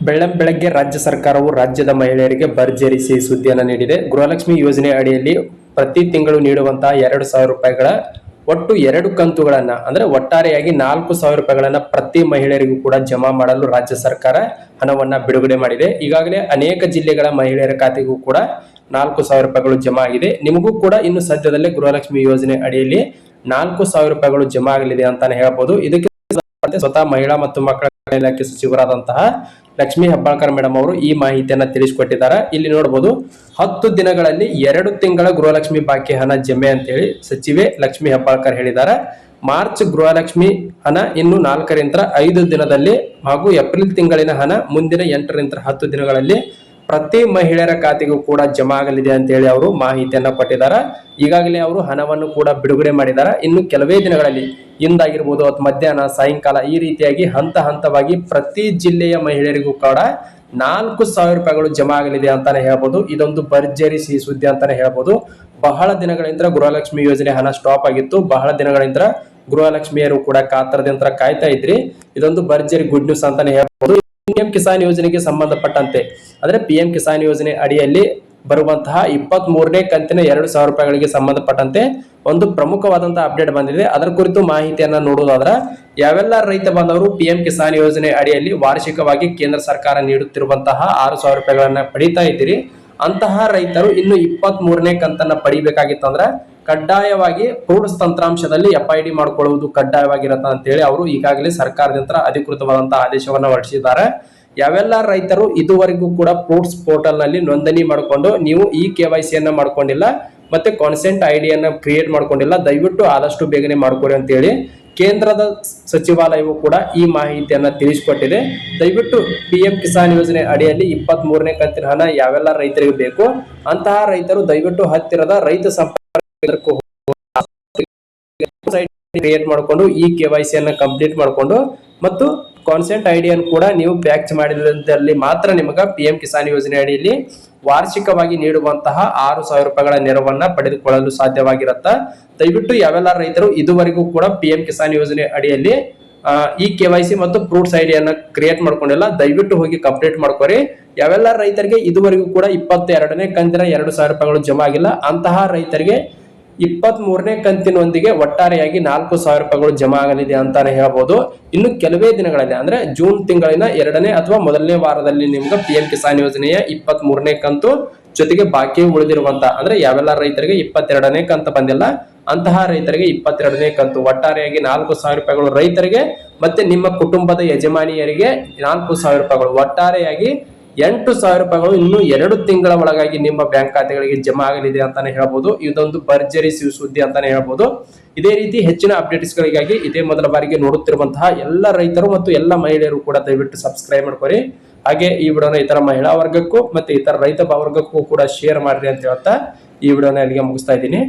ಬೆಳಗ್ಗೆ ರಾಜ್ಯ ಸರ್ಕಾರವು ರಾಜ್ಯದ ಮಹಿಳೆಯರಿಗೆ ಭರ್ಜರಿ ಸಿಹಿ ಸುದ್ದಿಯನ್ನು ನೀಡಿದೆ. ಗೃಹಲಕ್ಷ್ಮಿ ಯೋಜನೆ ಅಡಿಯಲ್ಲಿ ಪ್ರತಿ ತಿಂಗಳು ನೀಡುವಂತಹ 2,000 ರೂಪಾಯಿಗಳ ಒಟ್ಟು 2 ಕಂತುಗಳನ್ನ ಅಂದ್ರೆ ಒಟ್ಟಾರೆಯಾಗಿ 4,000 ರೂಪಾಯಿಗಳನ್ನ ಪ್ರತಿ ಮಹಿಳೆಯರಿಗೂ ಕೂಡ ಜಮಾ ಮಾಡಲು ರಾಜ್ಯ ಸರ್ಕಾರ ಹಣವನ್ನ ಬಿಡುಗಡೆ ಮಾಡಿದೆ. ಈಗಾಗಲೇ ಅನೇಕ ಜಿಲ್ಲೆಗಳ ಮಹಿಳೆಯರ ಖಾತೆಗೂ ಕೂಡ 4,000 ರೂಪಾಯಿಗಳು ಜಮಾ ಆಗಿದೆ. ನಿಮಗೂ ಕೂಡ ಇನ್ನು ಸದ್ಯದಲ್ಲೇ ಗೃಹಲಕ್ಷ್ಮಿ ಯೋಜನೆ ಅಡಿಯಲ್ಲಿ 4,000 ರೂಪಾಯಿಗಳು ಜಮಾ ಆಗಲಿದೆ ಅಂತಾನೆ ಹೇಳ್ಬೋದು. ಇದಕ್ಕೆ ಸ್ವತಃ ಮಹಿಳಾ ಮತ್ತು ಮಕ್ಕಳ ಇಲಾಖೆ ಸಚಿವರಾದಂತಹ ಲಕ್ಷ್ಮೀ ಹೆಬ್ಬಾಳ್ಕರ್ ಮೇಡಮ್ ಅವರು ಈ ಮಾಹಿತಿಯನ್ನ ತಿಳಿಸಿಕೊಟ್ಟಿದ್ದಾರೆ. ಇಲ್ಲಿ ನೋಡಬಹುದು 10 ದಿನಗಳಲ್ಲಿ 2 ತಿಂಗಳ ಗೃಹಲಕ್ಷ್ಮಿ ಬಾಕಿ ಹಣ ಜಮೆ ಅಂತ ಹೇಳಿ ಸಚಿವೆ ಲಕ್ಷ್ಮೀ ಹೆಬ್ಬಾಳ್ಕರ್ ಹೇಳಿದ್ದಾರೆ. ಮಾರ್ಚ್ ಗೃಹಲಕ್ಷ್ಮಿ ಹಣ ಇನ್ನು 4ರಿಂದ 5 ದಿನದಲ್ಲಿ ಹಾಗೂ ಏಪ್ರಿಲ್ ತಿಂಗಳಿನ ಹಣ ಮುಂದಿನ 8ರಿಂದ 10 ದಿನಗಳಲ್ಲಿ ಪ್ರತಿ ಮಹಿಳೆಯರ ಖಾತೆಗೂ ಕೂಡ ಜಮಾ ಆಗಲಿದೆ ಅಂತ ಹೇಳಿ ಅವರು ಮಾಹಿತಿಯನ್ನ ಕೊಟ್ಟಿದ್ದಾರೆ. ಈಗಾಗಲೇ ಅವರು ಹಣವನ್ನು ಕೂಡ ಬಿಡುಗಡೆ ಮಾಡಿದ್ದಾರೆ. ಇನ್ನು ಕೆಲವೇ ದಿನಗಳಲ್ಲಿ ಇಂದಾಗಿರ್ಬೋದು ಅಥವಾ ಮಧ್ಯಾಹ್ನ ಸಾಯಂಕಾಲ ಈ ರೀತಿಯಾಗಿ ಹಂತವಾಗಿ ಪ್ರತಿ ಜಿಲ್ಲೆಯ ಮಹಿಳೆಯರಿಗೂ ಕೂಡ 4,000 ರೂಪಾಯಿಗಳು ಜಮಾ ಆಗಲಿದೆ ಅಂತಾನೆ ಹೇಳ್ಬೋದು. ಇದೊಂದು ಭರ್ಜರಿ ಸಿಹಿ ಸುದ್ದಿ ಅಂತಾನೆ ಹೇಳ್ಬೋದು. ಬಹಳ ದಿನಗಳಿಂದ ಗೃಹಲಕ್ಷ್ಮಿ ಯೋಜನೆ ಹಣ ಸ್ಟಾಪ್ ಆಗಿತ್ತು. ಬಹಳ ದಿನಗಳಿಂದ ಗೃಹಲಕ್ಷ್ಮಿಯರು ಕೂಡ ಕಾತರದಿಂದ ಕಾಯ್ತಾ ಇದ್ರಿ. ಇದೊಂದು ಭರ್ಜರಿ ಗುಡ್ ನ್ಯೂಸ್ ಅಂತಾನೆ ಹೇಳ್ಬೋದು. ಪಿಎಂ ಕಿಸಾನ್ ಯೋಜನೆಗೆ ಸಂಬಂಧಪಟ್ಟಂತೆ ಅಂದ್ರೆ ಪಿಎಂ ಕಿಸಾನ್ ಯೋಜನೆ ಅಡಿಯಲ್ಲಿ ಬರುವಂತಹ 23ನೇ ಕಂತಿನ 2,000 ರೂಪಾಯಿಗಳಿಗೆ ಸಂಬಂಧಪಟ್ಟಂತೆ ಒಂದು ಪ್ರಮುಖವಾದಂತಹ ಅಪ್ಡೇಟ್ ಬಂದಿದೆ. ಅದರ ಕುರಿತು ಮಾಹಿತಿಯನ್ನ ನೋಡುವುದಾದ್ರೆ ಯಾವೆಲ್ಲ ರೈತ ಬಾಂಧವರು ಪಿಎಂ ಕಿಸಾನ್ ಯೋಜನೆ ಅಡಿಯಲ್ಲಿ ವಾರ್ಷಿಕವಾಗಿ ಕೇಂದ್ರ ಸರ್ಕಾರ ನೀಡುತ್ತಿರುವಂತಹ 6,000 ರೂಪಾಯಿಗಳನ್ನ ಪಡಿತಾ ಇದ್ದೀರಿ, ಅಂತಹ ರೈತರು ಇನ್ನು 23ನೇ ಕಂತನ್ನ ಪಡಿಬೇಕಾಗಿತ್ತಂದ್ರೆ ಕಡ್ಡಾಯವಾಗಿ ಫ್ರೂಟ್ಸ್ ತಂತ್ರಾಂಶದಲ್ಲಿ FID ಮಾಡಿಕೊಳ್ಳುವುದು ಕಡ್ಡಾಯವಾಗಿರುತ್ತೆ ಅಂತ ಹೇಳಿ ಅವರು ಈಗಾಗಲೇ ಸರ್ಕಾರದಿಂದ ಅಧಿಕೃತವಾದಂತಹ ಆದೇಶವನ್ನ ಹೊರಡಿಸಿದ್ದಾರೆ. ಯಾವೆಲ್ಲ ರೈತರು ಇದುವರೆಗೂ ಕೂಡ ಫ್ರೂಟ್ಸ್ ಪೋರ್ಟಲ್ ನಲ್ಲಿ ನೋಂದಣಿ ಮಾಡಿಕೊಂಡು ನೀವು ಈ KYC ಅನ್ನ ಮಾಡ್ಕೊಂಡಿಲ್ಲ ಮತ್ತೆ ಕಾನ್ಸೆಂಟ್ ಐಡಿಯನ್ನ ಕ್ರಿಯೇಟ್ ಮಾಡ್ಕೊಂಡಿಲ್ಲ, ದಯವಿಟ್ಟು ಆದಷ್ಟು ಬೇಗನೆ ಮಾಡ್ಕೊಡಿ ಅಂತ ಹೇಳಿ ಕೇಂದ್ರದ ಸಚಿವಾಲಯವು ಕೂಡ ಈ ಮಾಹಿತಿಯನ್ನ ತಿಳಿಸಿಕೊಟ್ಟಿದೆ. ದಯವಿಟ್ಟು ಪಿಎಂ ಕಿಸಾನ್ ಯೋಜನೆ ಅಡಿಯಲ್ಲಿ 23ನೇ ಕಂತಿನ ಹಣ ಯಾವೆಲ್ಲ ರೈತರಿಗೆ ಬೇಕು ಅಂತಹ ರೈತರು ದಯವಿಟ್ಟು ಹತ್ತಿರದ ರೈತ ಸಂಪರ್ಕ ಕ್ರಿಯೇಟ್ ಮಾಡಿಕೊಂಡು ಈ KYC ಅನ್ನ ಕಂಪ್ಲೀಟ್ ಮಾಡಿಕೊಂಡು ಮತ್ತು ಕಾನ್ಸೆಂಟ್ ಐಡಿಯನ್ನು ಕೂಡ ನೀವು ಪ್ಯಾಚ್ ಮಾಡಿದಲ್ಲಿ ಮಾತ್ರ ನಿಮಗೆ ಪಿಎಂ ಕಿಸಾನ್ ಯೋಜನೆ ಅಡಿಯಲ್ಲಿ ವಾರ್ಷಿಕವಾಗಿ ನೀಡುವಂತಹ 6,000 ರೂಪಾಯಿಗಳ ನೆರವನ್ನ ಪಡೆದುಕೊಳ್ಳಲು ಸಾಧ್ಯವಾಗಿರುತ್ತೆ. ದಯವಿಟ್ಟು ಯಾವೆಲ್ಲ ರೈತರು ಇದುವರೆಗೂ ಕೂಡ ಪಿಎಂ ಕಿಸಾನ್ ಯೋಜನೆ ಅಡಿಯಲ್ಲಿ ಈ KYC ಮತ್ತು ಫ್ರೂಟ್ಸ್ ಐಡಿಯನ್ನ ಕ್ರಿಯೇಟ್ ಮಾಡ್ಕೊಂಡಿಲ್ಲ, ದಯವಿಟ್ಟು ಹೋಗಿ ಕಂಪ್ಲೀಟ್ ಮಾಡ್ಕೊರಿ. ಯಾವೆಲ್ಲ ರೈತರಿಗೆ ಇದುವರೆಗೂ ಕೂಡ 22ನೇ ಕಂತಿನ 2,000 ರೂಪಾಯಿಗಳು ಜಮಾ ಆಗಿಲ್ಲ ಅಂತಹ ರೈತರಿಗೆ 23ನೇ ಕಂತಿನೊಂದಿಗೆ ಒಟ್ಟಾರೆಯಾಗಿ 4,000 ರೂಪಾಯಿಗಳು ಜಮಾ ಆಗಲಿದೆ ಅಂತಾನೆ ಹೇಳ್ಬೋದು. ಇನ್ನು ಕೆಲವೇ ದಿನಗಳಲ್ಲಿ ಅಂದ್ರೆ ಜೂನ್ ತಿಂಗಳಿನ 2ನೇ ಅಥವಾ ಮೊದಲನೇ ವಾರದಲ್ಲಿ ನಿಮ್ಗೆ ಪಿಎಂ ಕಿಸಾನ್ ಯೋಜನೆಯ 23ನೇ ಕಂತು ಜೊತೆಗೆ ಬಾಕಿ ಉಳಿದಿರುವಂತಹ ಅಂದ್ರೆ ಯಾವೆಲ್ಲ ರೈತರಿಗೆ 22ನೇ ಕಂತು ಬಂದಿಲ್ಲ ಅಂತಹ ರೈತರಿಗೆ 22ನೇ ಕಂತು ಒಟ್ಟಾರೆಯಾಗಿ 4,000 ರೂಪಾಯಿಗಳು ರೈತರಿಗೆ ಮತ್ತೆ ನಿಮ್ಮ ಕುಟುಂಬದ ಯಜಮಾನಿಯರಿಗೆ 4,000 ರೂಪಾಯಿಗಳು ಒಟ್ಟಾರೆಯಾಗಿ 8,000 ರೂಪಾಯಿಗಳು ಇನ್ನು 2 ತಿಂಗಳ ಒಳಗಾಗಿ ನಿಮ್ಮ ಬ್ಯಾಂಕ್ ಖಾತೆಗಳಿಗೆ ಜಮಾ ಆಗಲಿದೆ ಅಂತಾನೆ ಹೇಳ್ಬೋದು. ಇದೊಂದು ಭರ್ಜರಿ ಸುದ್ದಿ ಅಂತಾನೆ ಹೇಳ್ಬೋದು. ಇದೇ ರೀತಿ ಹೆಚ್ಚಿನ ಅಪ್ಡೇಟ್ಸ್ ಗಳಿಗಾಗಿ ಇದೇ ಮೊದಲ ಬಾರಿಗೆ ನೋಡುತ್ತಿರುವಂತಹ ಎಲ್ಲ ರೈತರು ಮತ್ತು ಎಲ್ಲ ಮಹಿಳೆಯರು ಕೂಡ ದಯವಿಟ್ಟು ಸಬ್ಸ್ಕ್ರೈಬ್ ಮಾಡ್ಕೊರಿ. ಹಾಗೆ ಈ ವಿಡಿಯೋನ ಇತರ ಮಹಿಳಾ ವರ್ಗಕ್ಕೂ ಮತ್ತೆ ಇತರ ರೈತ ವರ್ಗಕ್ಕೂ ಕೂಡ ಶೇರ್ ಮಾಡ್ರಿ ಅಂತ ಹೇಳ್ತಾ ಈ ವಿಡಿಯೋನ ಇಲ್ಲಿಗೆ ಮುಗಿಸ್ತಾ ಇದ್ದೀನಿ.